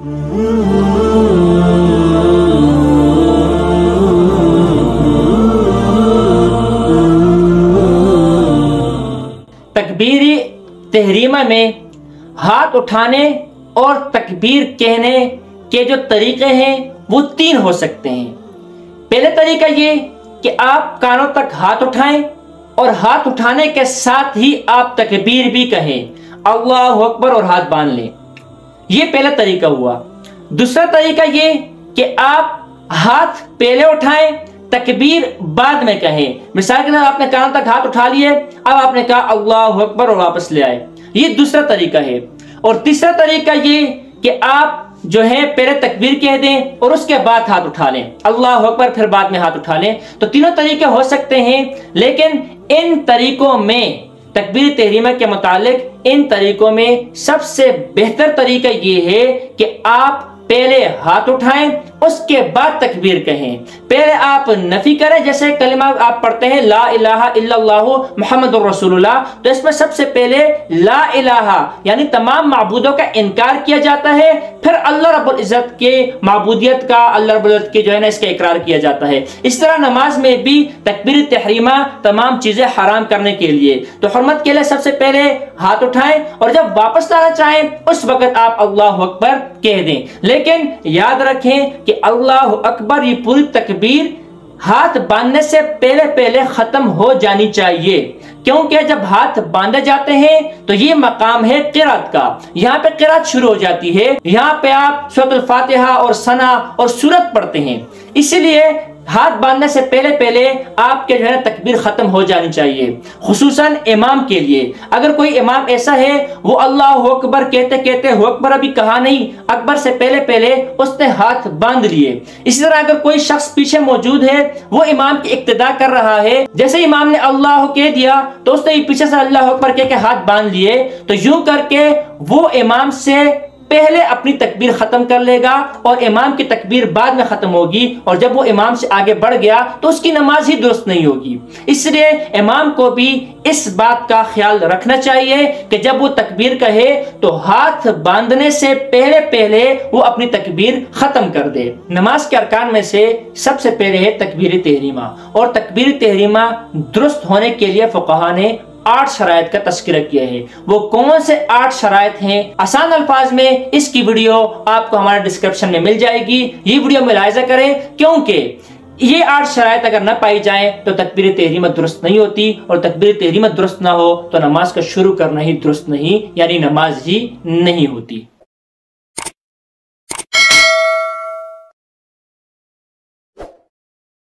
तकबीर तहरीमा में हाथ उठाने और तकबीर कहने के जो तरीके हैं वो 3 हो सकते हैं। पहले तरीका ये कि आप कानों तक हाथ उठाएं और हाथ उठाने के साथ ही आप तकबीर भी कहें, अल्लाहु अकबर, और हाथ बांध लें। ये पहला तरीका हुआ। दूसरा तरीका ये कि आप हाथ पहले उठाएं, तकबीर बाद में कहें। मिसाल के तौर आपने कानों तक हाथ उठा लिए, अब आपने कहा अल्लाहु अकबर और वापस ले आए। ये दूसरा तरीका है। और तीसरा तरीका ये कि आप जो है पहले तकबीर कह दें और उसके बाद हाथ उठा लें, अल्लाहु अकबर, फिर बाद में हाथ उठा लें। तो तीनों तरीके हो सकते हैं, लेकिन इन तरीकों में तकबीर तहरीमा के मुतालिक इन तरीकों में सबसे बेहतर तरीका ये है कि आप पहले हाथ उठाएं, उसके बाद तकबीर कहें। पहले आप नफी करें, जैसे कलिमा आप पढ़ते हैं ला इलाहा इल्लल्लाहु मुहम्मदुर रसूलुल्लाह, तो इसमें सबसे पहले ला इलाहा यानी तमाम माबूदों का इनकार किया जाता है, फिर अल्लाह रब्बुल इज्जत के माबूदियत का, अल्लाह रब्बुल इज्जत के जो है ना इसका इकरार किया जाता है। इस तरह नमाज में भी तकबीर तहरीमा तमाम चीजें हराम करने के लिए, तो हुर्मत के लिए सबसे पहले हाथ उठाएं और जब वापस लाना चाहें उस वक्त आप अल्लाहु अकबर कह दें। लेकिन याद रखें कि अल्लाहु अकबर ये पूरी तकबीर हाथ बांधने से पहले पहले खत्म हो जानी चाहिए, क्योंकि जब हाथ बांधे जाते हैं तो ये मकाम है क़िरात का। यहाँ पे क़िरात शुरू हो जाती है, यहाँ पे आप सूरह फातिहा और सना और सूरत पढ़ते हैं, इसलिए हाथ बांधने से पहले पहले आपके जो है तकबीर खत्म हो जानी चाहिए। खुसूसन इमाम के लिए, अगर कोई इमाम ऐसा है वो अल्लाहु अकबर कहते कहते हु अकबर अभी कहा नहीं, अकबर से पहले पहले उसने हाथ बांध लिए। इसी तरह अगर कोई शख्स पीछे मौजूद है, वो इमाम की इक्तिदा कर रहा है, जैसे इमाम ने अल्लाह कह दिया तो उसने पीछे से अल्लाहु अकबर कह के हाथ बांध लिए, तो यूं करके वो इमाम से पहले अपनी तकबीर खत्म कर लेगा और इमाम की तकबीर बाद में खत्म होगी, और जब वो इमाम से आगे बढ़ गया तो उसकी नमाज ही दुरुस्त नहीं होगी। इसलिए इमाम को भी इस बात का ख्याल रखना चाहिए कि जब वो तकबीर कहे तो हाथ बांधने से पहले पहले वो अपनी तकबीर खत्म कर दे। नमाज के अरकान में से सबसे पहले है तकबीर तहरीमा, और तकबीर तहरीमा दुरुस्त होने के लिए फुक़हा ने 8 शराइत का तस्करा किया है। वो कौन से 8 शराइत हैं, आसान अल्फाज में इसकी वीडियो आपको हमारे डिस्क्रिप्शन में मिल जाएगी। ये वीडियो मुलाहिजा करें, क्योंकि ये 8 शराइत अगर न पाई जाए तो तकबीर तहरीमा दुरुस्त नहीं होती, और तकबीर तहरीमा दुरुस्त ना हो तो नमाज का शुरू करना ही दुरुस्त नहीं, यानी नमाज ही नहीं होती।